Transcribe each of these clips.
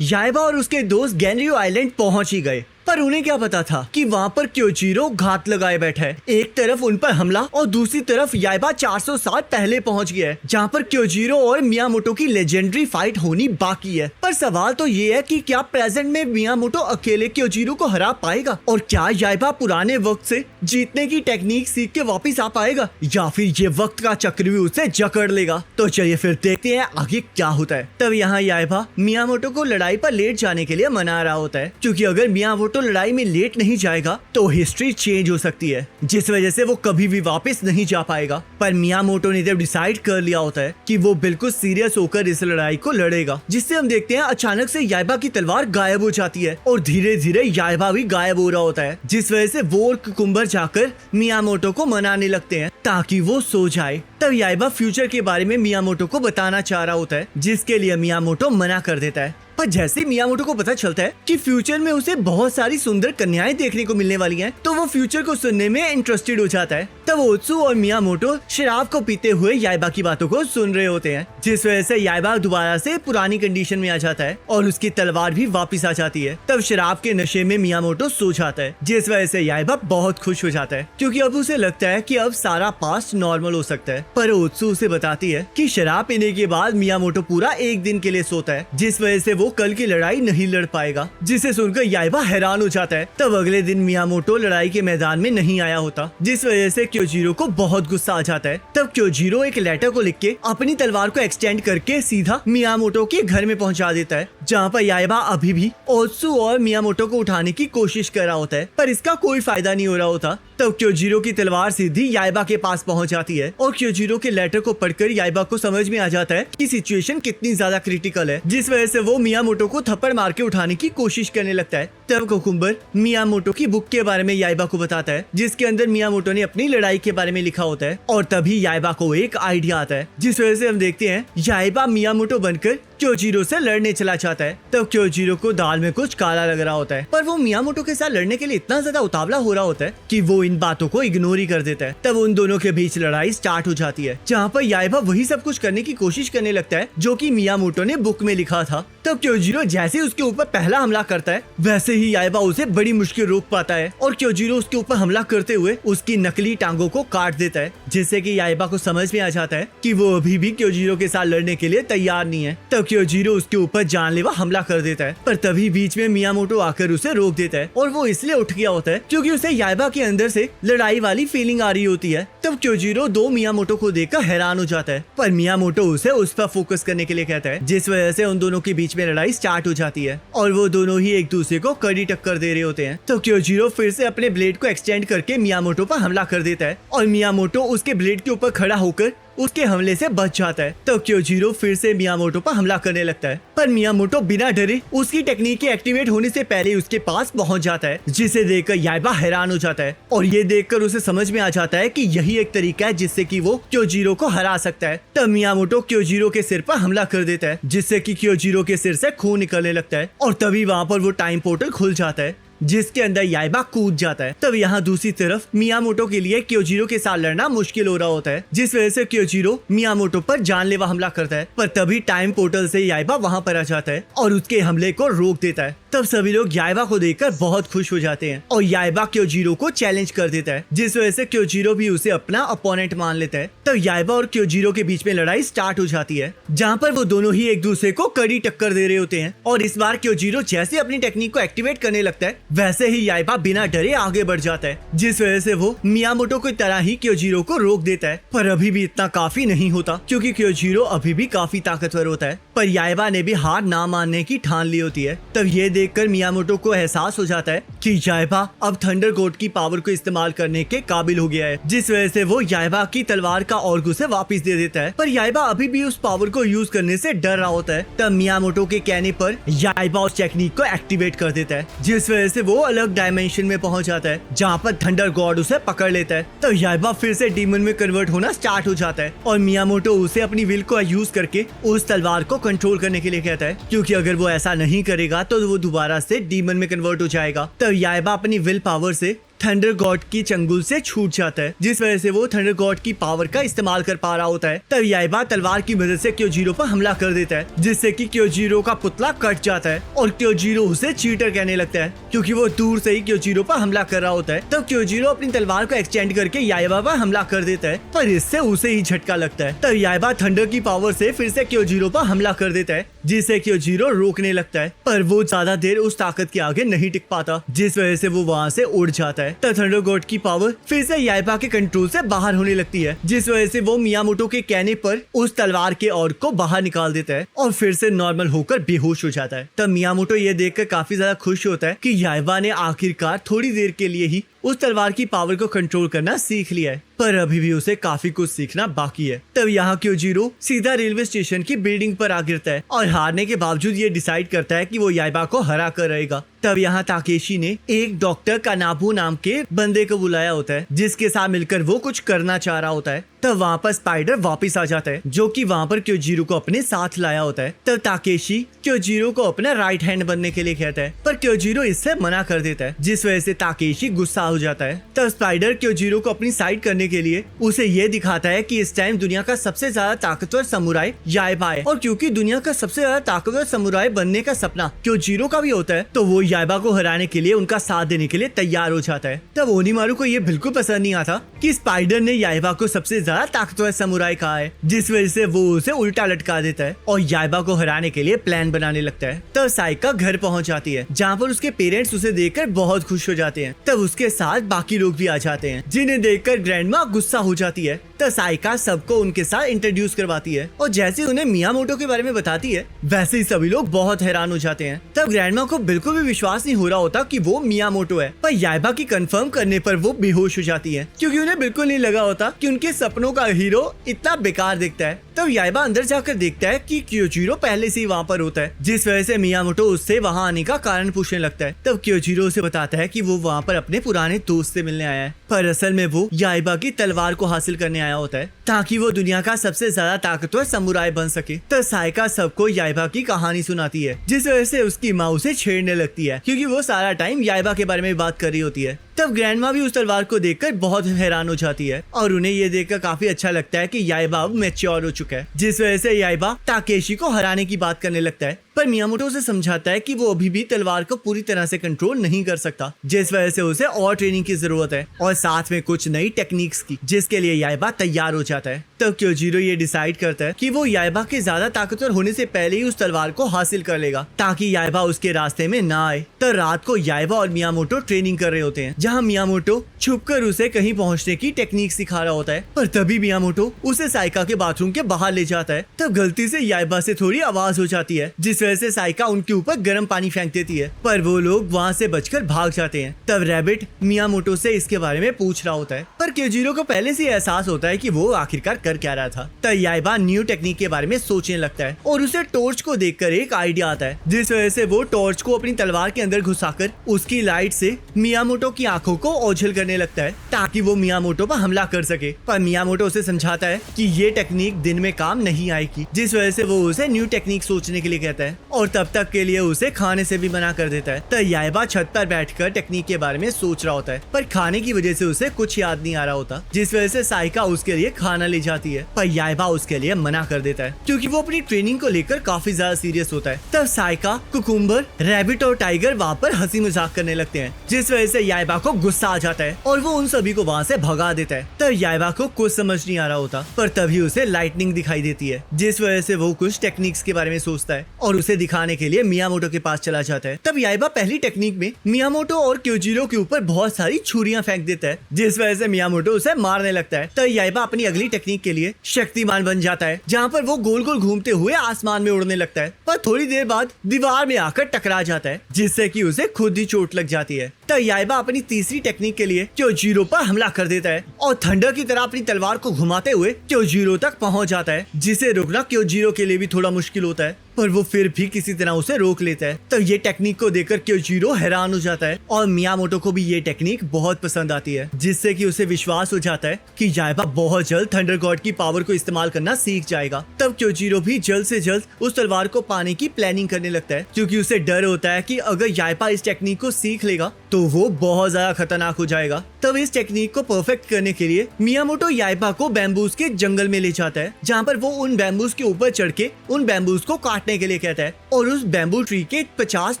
याइबा और उसके दोस्त गेनरियो आइलैंड पहुंच ही गए, पर उन्हें क्या पता था कि वहाँ पर क्योजीरो घात लगाए बैठा है। एक तरफ उन पर हमला और दूसरी तरफ याइबा 400 साल पहले पहुँच गया है, जहाँ पर क्योजीरो और मियामोटो की लेजेंडरी फाइट होनी बाकी है। पर सवाल तो ये है कि क्या प्रेजेंट में मियामोटो अकेले क्योजीरो को हरा पाएगा, और क्या याइबा पुराने वक्त से जीतने की टेक्निक सीख के वापिस आ पाएगा, या फिर ये वक्त का चक्र भी उसे जकड़ लेगा। तो चलिए फिर देखते हैं आगे क्या होता है। तब यहाँ याइबा मियामोटो को लड़ाई पर लेट जाने के लिए मना रहा होता है, क्योंकि अगर मियामोटो लड़ाई में लेट नहीं जाएगा तो हिस्ट्री चेंज हो सकती है, जिस वजह से वो कभी भी वापस नहीं जा पाएगा। पर मियामोटो ने जब डिसाइड कर लिया होता है कि वो बिल्कुल सीरियस होकर इस लड़ाई को लड़ेगा, जिससे हम देखते हैं अचानक से याइबा की तलवार गायब हो जाती है और धीरे धीरे याइबा भी गायब हो रहा होता है, जिस वजह से वो और कुकुम्बर जाकर मियामोटो को मनाने लगते हैं ताकि वो सो जाए। तब याइबा फ्यूचर के बारे में मियामोटो को बताना चाह रहा होता है, जिसके लिए मियामोटो मना कर देता है। पर जैसे मियामोटो को पता चलता है कि फ्यूचर में उसे बहुत सारी सुंदर कन्याएं देखने को मिलने वाली हैं, तो वो फ्यूचर को सुनने में इंटरेस्टेड हो जाता है। तब ओत्सु और मियामोटो शराब को पीते हुए याइबा की बातों को सुन रहे होते हैं, जिस वजह से याइबा दोबारा से पुरानी कंडीशन में आ जाता है और उसकी तलवार भी वापस आ जाती है। तब शराब के नशे में मियामोटो सो जाता है, जिस वजह से याइबा बहुत खुश हो जाता है, क्योंकि अब उसे लगता है कि अब सारा पास्ट नॉर्मल हो सकता है। पर ओत्सु उसे बताती है कि शराब पीने के बाद मियामोटो पूरा एक दिन के लिए सोता है, जिस वजह से वो कल की लड़ाई नहीं लड़ पाएगा, जिसे सुनकर याइबा हैरान हो जाता है। तब अगले दिन मियामोटो लड़ाई के मैदान में नहीं आया होता, जिस वजह से क्योजीरो को बहुत गुस्सा आ जाता है। तब क्योजीरो एक लेटर को लिख के अपनी तलवार को एक्सटेंड करके सीधा मियामोटो के घर में पहुंचा देता है, जहाँ पर याइबा अभी भी ओत्सु और मियामोटो को उठाने की कोशिश कर रहा होता है, पर इसका कोई फायदा नहीं हो रहा होता। तब क्योजीरो की तलवार सीधी याइबा के पास पहुंच जाती है और क्योजीरो के लेटर को पढ़कर याइबा को समझ में आ जाता है कि सिचुएशन कितनी ज्यादा क्रिटिकल है, जिस वजह से वो मियामोटो को थप्पड़ मार के उठाने की कोशिश करने लगता है। तब कुकुम्बर मियामोटो की बुक के बारे में याइबा को बताता है, जिसके अंदर मियामोटो ने अपनी लड़ाई के बारे में लिखा होता है, और तभी याइबा को एक आइडिया आता है, जिस वजह से हम देखते हैं याइबा मियामोटो बनकर क्योजीरो से लड़ने चला जाता है। तब क्योजीरो को दाल में कुछ काला लग रहा होता है, पर वो मियामोटो के साथ लड़ने के लिए इतना ज्यादा उतावला हो रहा होता है कि वो इन बातों को इग्नोर ही कर देता है। तब उन दोनों के बीच लड़ाई स्टार्ट हो जाती है, जहाँ पर याइबा वही सब कुछ करने की कोशिश करने लगता है जो कि मियामोटो ने बुक में लिखा था। तब क्योजीरो जैसे उसके ऊपर पहला हमला करता है, वैसे ही याइबा उसे बड़ी मुश्किल रोक पाता है और क्योजीरो उसके ऊपर हमला करते हुए उसकी नकली टांगों को काट देता है, जिससे कि याइबा को समझ में आ जाता है कि वो अभी भी क्योजीरो के साथ लड़ने के लिए तैयार नहीं है। तब क्योजीरो उसके ऊपर जानलेवा हमला कर देता है, पर तभी बीच में मियामोटो आकर उसे रोक देता है, और वो इसलिए उठ गया होता है क्योंकि उसे याइबा के अंदर से लड़ाई वाली फीलिंग आ रही होती है। तब क्योजीरो दो मियामोटो को देखकर हैरान हो जाता है, पर मियामोटो उसे उस पर फोकस करने के लिए कहता है, जिस वजह से उन दोनों के बीच में लड़ाई स्टार्ट हो जाती है और वो दोनों ही एक दूसरे को कड़ी टक्कर दे रहे होते हैं। तो क्योजीरो फिर से अपने ब्लेड को एक्सटेंड करके मियामोटो पर हमला कर देता है और मियामोटो उसके ब्लेड के ऊपर खड़ा होकर उसके हमले से बच जाता है। तो क्योजीरो फिर से मियामोटो पर हमला करने लगता है, पर मियामोटो बिना डरे उसकी टेक्निक के एक्टिवेट होने से पहले उसके पास पहुंच जाता है, जिसे देखकर याइबा हैरान हो जाता है और ये देखकर उसे समझ में आ जाता है कि यही एक तरीका है जिससे कि वो क्योजीरो को हरा सकता है। तब मियामोटो क्योजीरो के सिर पर हमला कर देता है, जिससे कि क्योजीरो के सिर से खून निकलने लगता है और तभी वहाँ पर वो टाइम पोर्टल खुल जाता है, जिसके अंदर याइबा कूद जाता है। तब यहाँ दूसरी तरफ मियामोटो के लिए क्योजीरो के साथ लड़ना मुश्किल हो रहा होता है, जिस वजह से क्योजीरो मियामोटो पर जानलेवा हमला करता है, पर तभी टाइम पोर्टल से याइबा वहाँ पर आ जाता है और उसके हमले को रोक देता है। तब सभी लोग याइबा को देखकर बहुत खुश हो जाते हैं और याइबा क्योजीरो को चैलेंज कर देता है, जिस वजह से क्योजीरो भी उसे अपना अपोनेंट मान लेता है। तब याइबा और क्योजीरो के बीच में लड़ाई स्टार्ट हो जाती है, जहाँ पर वो दोनों ही एक दूसरे को कड़ी टक्कर दे रहे होते हैं और इस बार क्योजीरो जैसे अपनी टेक्निक को एक्टिवेट करने लगता है, वैसे ही याइबा बिना डरे आगे बढ़ जाता है, जिस वजह से वो मियामोटो की तरह ही क्योजीरो को रोक देता है। पर अभी भी इतना काफी नहीं होता, क्योंकि क्योजीरो अभी भी काफी ताकतवर होता है, पर याइबा ने भी हार ना मानने की ठान ली होती है। तब ये देखकर मियामोटो को एहसास हो जाता है कि याइबा अब थंडर गॉड की पावर को इस्तेमाल करने के काबिल हो गया है, जिस वजह से वो याइबा की तलवार का ऑर्ग उसे वापस दे देता है। पर याइबा अभी भी उस पावर को यूज करने से डर रहा होता है। तब मियामोटो के कहने पर याइबा उस टेक्निक को एक्टिवेट कर देता है, जिस वजह से वो अलग डायमेंशन में पहुंच जाता है, जहाँ पर थंडर गॉड उसे पकड़ लेता है। तो याइबा फिर से डीमन में कन्वर्ट होना स्टार्ट हो जाता है और मियामोटो उसे अपनी विल को यूज करके उस तलवार को कंट्रोल करने के लिए कहता है, क्योंकि अगर वो ऐसा नहीं करेगा तो वो दोबारा से डीमन में कन्वर्ट हो जाएगा। तब याइबा अपनी विल पावर से थंडर गॉड की चंगुल से छूट जाता है, जिस वजह से वो थंडर गॉड की पावर का इस्तेमाल कर पा रहा होता है। तब याइबा तलवार की मदद से क्योजीरो पर हमला कर देता है, जिससे कि क्योजीरो का पुतला कट जाता है और क्योजीरो उसे चीटर कहने लगता है, क्योंकि वो दूर से ही क्योजीरो पर हमला कर रहा होता है। तब क्योजीरो अपनी तलवार को एक्सटेंड करके याइबा पर हमला कर देता है, पर इससे उसे ही झटका लगता है। तब याइबा थंडर की पावर से फिर से क्योजीरो पर हमला कर देता है, जिससे क्योजीरो रोकने लगता है, पर वो ज्यादा देर उस ताकत के आगे नहीं टिक पाता, जिस वजह से वो वहाँ से उड़ जाता है। तब थंडर गॉड की पावर फिर से याइबा के कंट्रोल से बाहर होने लगती है, जिस वजह से वो मियामोटो के कहने पर उस तलवार के और को बाहर निकाल देता है और फिर से नॉर्मल होकर बेहोश हो जाता है। तब मियामोटो ये देखकर काफी ज्यादा खुश होता है कि याइबा ने आखिरकार थोड़ी देर के लिए ही उस तलवार की पावर को कंट्रोल करना सीख लिया है, पर अभी भी उसे काफी कुछ सीखना बाकी है। तब यहाँ क्योजीरो सीधा रेलवे स्टेशन की बिल्डिंग पर आ गिरता है और हारने के बावजूद ये डिसाइड करता है कि वो याइबा को हरा कर रहेगा। तब यहाँ ताकेशी ने एक डॉक्टर कानाबू नाम के बंदे को बुलाया होता है, जिसके साथ मिलकर वो कुछ करना चाह रहा होता है। तब वहाँ पर स्पाइडर वापस आ जाता है, जो कि वहाँ पर क्योजीरो को अपने साथ लाया होता है। तब ताकेशी क्योजीरो को अपना राइट हैंड बनने के लिए कहता है, पर क्योजीरो इससे मना कर देता है, जिस वजह से ताकेशी गुस्सा हो जाता है। तब स्पाइडर क्योजीरो को अपनी साइड करने के लिए उसे ये दिखाता है कि इस टाइम दुनिया का सबसे ज्यादा ताकतवर समुराई याइबा है, और क्योंकि दुनिया का सबसे ज्यादा ताकतवर समुराई बनने का सपना क्योजीरो का भी होता है, तो वो याइबा को हराने के लिए उनका साथ देने के लिए तैयार हो जाता है। तब ओनीमारू को ये बिल्कुल पसंद नहीं आता कि स्पाइडर ने याइबा को सबसे ज्यादा ताकतवर समुराई कहा है, जिस वजह से वो उसे उल्टा लटका देता है और याइबा को हराने के लिए प्लान बनाने लगता है। तब साइका घर पहुंच जाती है, जहाँ पर उसके पेरेंट्स उसे देखकर बहुत खुश हो जाते हैं। तब उसके साथ बाकी लोग भी आ जाते हैं, जिन्हें देखकर ग्रैंडमा गुस्सा हो जाती है। तब साइका सबको उनके साथ इंट्रोड्यूस करवाती है और जैसे उन्हें मियामोटो के बारे में बताती है, वैसे ही सभी लोग बहुत हैरान हो जाते हैं। तब ग्रैंडमा को बिल्कुल भी विश्वास नहीं हो रहा होता कि वो मियामोटो है, पर याइबा की कंफर्म करने पर वो बेहोश हो जाती है, क्योंकि उन्हें बिल्कुल नहीं लगा होता कि उनके सपनों का हीरो इतना बेकार दिखता है। तब याइबा अंदर जाकर देखता है कि क्योजीरो पहले से ही वहाँ पर होता है, जिस वजह से मियामोटो उससे वहाँ आने का कारण पूछने लगता है। तब क्योजीरो उसे बताता है कि वो वहाँ पर अपने पुराने दोस्त से मिलने आया है, पर असल में वो याइबा की तलवार को हासिल करने आया होता है, ताकि वो दुनिया का सबसे ज्यादा ताकतवर समुराई बन सके। तब साइका सबको याइबा की कहानी सुनाती है, जिस वजह से उसकी माँ उसे छेड़ने लगती है, क्योंकि वो सारा टाइम याइबा के बारे में बात कर रही होती है। तब ग्रैंडमा भी उस तलवार को देखकर बहुत हैरान हो जाती है और उन्हें ये देखकर काफी अच्छा लगता है कि याइबा अब मैच्योर हो चुका है, जिस वजह से याइबा ताकेशी को हराने की बात करने लगता है, पर मियामोटो उसे समझाता है कि वो अभी भी तलवार को पूरी तरह से कंट्रोल नहीं कर सकता, जिस वजह से उसे और ट्रेनिंग की जरूरत है और साथ में कुछ नई टेक्निक्स की, जिसके लिए याइबा तैयार हो जाता है। तब क्योजीरो ये डिसाइड करता है कि वो याइबा के ज्यादा ताकतवर होने से पहले ही उस तलवार को हासिल कर लेगा, ताकि याइबा उसके रास्ते में ना आए। तब रात को याइबा और मियामोटो ट्रेनिंग कर रहे होते हैं, जहाँ मियामोटो छुपकर उसे कहीं पहुंचने की टेक्निक सिखा रहा होता है, पर तभी मियामोटो उसे साइका के बाथरूम के बाहर ले जाता है। तब गलती से याइबा से थोड़ी आवाज हो जाती है, जिस वजह से साइका उनके ऊपर गर्म पानी फेंक देती है, पर वो लोग वहाँ से बचकर भाग जाते हैं। तब रैबिट मियामोटो से इसके बारे में पूछ रहा होता है, पर क्योजीरो को पहले से एहसास होता है कि वो आखिरकार कर क्या रहा था। तब याइबा न्यू टेक्निक के बारे में सोचने लगता है और उसे टॉर्च को देखकर एक आइडिया आता है, जिस वजह से वो टॉर्च को अपनी तलवार के अंदर घुसाकर उसकी लाइट से मियामोटो की आंखों को ओझल करने लगता है, ताकि वो मियामोटो पर हमला कर सके। पर मियामोटो उसे समझाता है कि ये टेक्निक दिन में काम नहीं आएगी, जिस वजह से वो उसे न्यू टेक्निक सोचने के लिए कहता है और तब तक के लिए उसे खाने से भी मना कर देता है। तब याइबा छत पर बैठकर टेक्निक के बारे में सोच रहा होता है, पर खाने की वजह से उसे कुछ याद नहीं आ रहा होता, जिस वजह से साइका उसके लिए खाना ले जाती है, पर याइबा उसके लिए मना कर देता है, क्योंकि वो अपनी ट्रेनिंग को लेकर काफी ज्यादा सीरियस होता है। तब साइका, कुकुम्बर, रैबिट और टाइगर वहाँ पर हंसी मजाक करने लगते हैं, जिस वजह से याइबा को गुस्सा आ जाता है और वो उन सभी को वहाँ से भगा देता है। तब याइबा को कुछ समझ नहीं आ रहा होता, पर तभी उसे लाइटनिंग दिखाई देती है, जिस वजह से वो कुछ टेक्निक्स के बारे में सोचता है और उसे दिखाने के लिए मियामोटो के पास चला जाता है। तब याइबा पहली टेक्निक में मियामोटो और क्योजीरो के ऊपर बहुत सारी छुरियां फेंक देता है, जिस वजह से मियामोटो उसे मारने लगता है। तब याइबा अपनी अगली टेक्निक के लिए शक्तिमान बन जाता है, जहाँ पर वो गोल गोल घूमते हुए आसमान में उड़ने लगता है, पर थोड़ी देर बाद दीवार में आकर टकरा जाता है, जिससे कि उसे खुद ही चोट लग जाती है। तब याइबा अपनी तीसरी टेक्निक के लिए क्योजीरो पर हमला कर देता है और थंडर की तरह अपनी तलवार को घुमाते हुए क्योजीरो तक पहुंच जाता है, जिसे रोकना क्योजीरो के लिए भी थोड़ा मुश्किल होता है, पर वो फिर भी किसी तरह उसे रोक लेता है। तब ये टेक्निक को देखकर क्योजीरो हैरान हो जाता है और मियामोटो को भी ये टेक्निक बहुत पसंद आती है, जिससे कि उसे विश्वास हो जाता है कि याइबा बहुत जल्द थंडर गॉड की पावर को इस्तेमाल करना सीख जाएगा। तब क्योजीरो भी जल्द से जल्द उस तलवार को पाने की प्लानिंग करने लगता है, क्योंकि उसे डर होता है कि अगर याइबा इस टेक्निक को सीख लेगा तो वो बहुत ज्यादा खतरनाक हो जाएगा। तब इस टेक्निक को परफेक्ट करने के लिए मियामोटो याइबा को बैम्बूज के जंगल में ले जाता है, जहाँ पर वो उन बैम्बूज के ऊपर चढ़ के उन बैम्बूज को काटने के लिए कहता है और उस बैम्बू ट्री के 50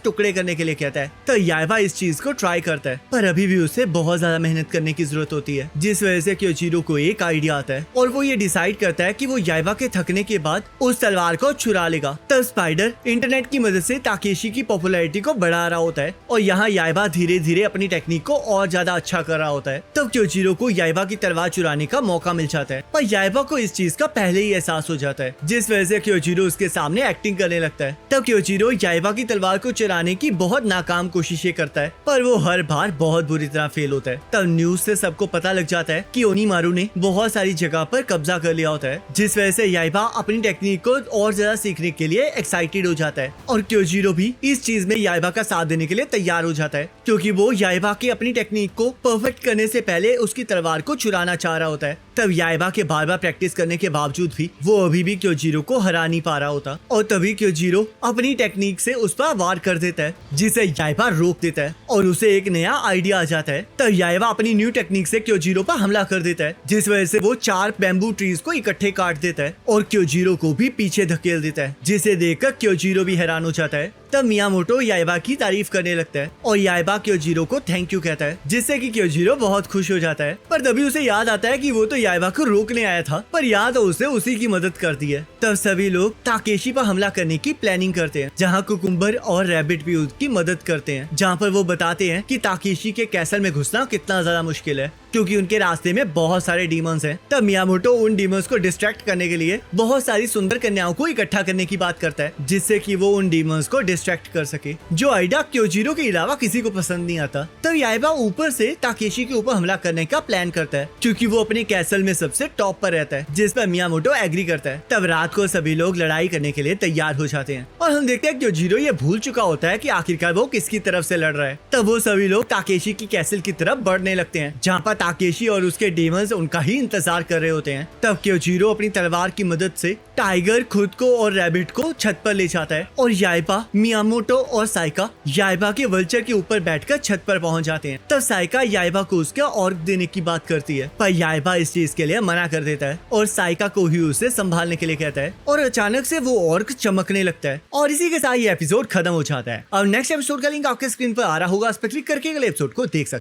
टुकड़े करने के लिए कहता है। तो याइबा इस चीज को ट्राई करता है, पर अभी भी उसे बहुत ज्यादा मेहनत करने की जरूरत होती है, जिस वजह से क्योजीरो को एक आइडिया आता है और वो ये डिसाइड करता है कि वो याइबा के थकने के बाद उस तलवार को चुरा लेगा। तब स्पाइडर इंटरनेट की मदद से ताकेशी की पॉपुलैरिटी को बढ़ा रहा होता है और यहाँ याइबा धीरे धीरे अपनी टेक्निक को और ज्यादा अच्छा कर रहा होता है। तब क्योजीरो को याइबा की तलवार चुराने का मौका मिल जाता है, पर याइबा को इस चीज का पहले ही एहसास हो जाता है, जिस वजह से क्योजीरो उसके सामने एक्टिंग करने लगता है। तब क्योजीरो याइबा की तलवार को चुराने की बहुत नाकाम कोशिशें करता है, पर वो हर बार बहुत बुरी तरह फेल होता है। तब न्यूज से सबको पता लग जाता है कि ओनीमारू ने बहुत सारी जगह पर कब्जा कर लिया होता है, जिस वजह से याइबा अपनी टेक्निक को और ज्यादा सीखने के लिए एक्साइटेड हो जाता है और क्योजीरो भी इस चीज में याइबा का साथ देने के लिए तैयार हो जाता है, क्योंकि वो याइबा की अपनी टेक्निक को परफेक्ट करने से पहले उसकी तलवार को चुराना चाह रहा होता है। तब याइबा के बार बार प्रैक्टिस करने के बावजूद भी वो अभी भी क्योजीरो को हरा नहीं पा रहा होता और तभी क्योजीरो अपनी टेक्निक से उस पर वार कर देता है, जिसे याइबा रोक देता है और उसे एक नया आइडिया आ जाता है। तब याइबा अपनी न्यू टेक्निक से क्योजीरो पर हमला कर देता है, जिस वजह से वो 4 बैम्बू ट्रीज को इकट्ठे काट देता है और क्योजीरो को भी पीछे धकेल देता है, जिसे देखकर क्योजीरो भी हैरान हो जाता है। तब मियामोटो याइबा की तारीफ करने लगता है और याइबा क्योजीरो को थैंक यू कहता है, जिससे कि क्योजीरो बहुत खुश हो जाता है। पर तभी उसे याद आता है कि वो तो याइबा को रोकने आया था, पर यहाँ तो उसे उसी की मदद कर दी है। तब सभी लोग ताकेशी पर हमला करने की प्लानिंग करते हैं, जहाँ कुकुम्बर और रैबिट भी उसकी मदद करते हैं, जहाँ पर वो बताते हैं कि ताकेशी के कैसल में घुसना कितना ज्यादा मुश्किल है, क्योंकि उनके रास्ते में बहुत सारे डीमंस हैं। तब मियामोटो उन डीमंस को डिस्ट्रैक्ट करने के लिए बहुत सारी सुंदर कन्याओं को इकट्ठा करने की बात करता है, जिससे कि वो उन डीमंस को डिस्ट्रैक्ट कर सके, जो आइडिया क्योजीरो के अलावा किसी को पसंद नहीं आता। तब याइबा ऊपर से ताकेशी के ऊपर हमला करने का प्लान करता है, क्योंकि वो अपने कैसल में सबसे टॉप पर रहता है, जिस पर मियामोटो एग्री करता है। तब रात को सभी लोग लड़ाई करने के लिए तैयार हो जाते हैं और हम देखते हैं क्योजीरो ये भूल चुका होता है कि आखिरकार वो किसकी तरफ से लड़ रहा है। तब वो सभी लोग ताकेशी की कैसल की तरफ बढ़ने लगते हैं, जहाँ पर ताकेशी और उसके डीमंस उनका ही इंतजार कर रहे होते हैं। तब क्योजीरो अपनी तलवार की मदद से टाइगर, खुद को और रैबिट को छत पर ले जाता है और याइबा, मियामोटो और साइका याइबा के वल्चर के ऊपर बैठकर छत पर पहुंच जाते हैं। तब साइका याइबा को उसका ऑर्क देने की बात करती है, पर याइबा इस चीज के लिए मना कर देता है और साइका को ही उसे संभालने के लिए कहता है और अचानक से वो ऑर्क चमकने लगता है और इसी के साथ ये एपिसोड खत्म हो जाता है। अब नेक्स्ट एपिसोड का लिंक आपके स्क्रीन पर आ रहा होगा, उस पर क्लिक करके अगले एपिसोड को देख सकते हैं।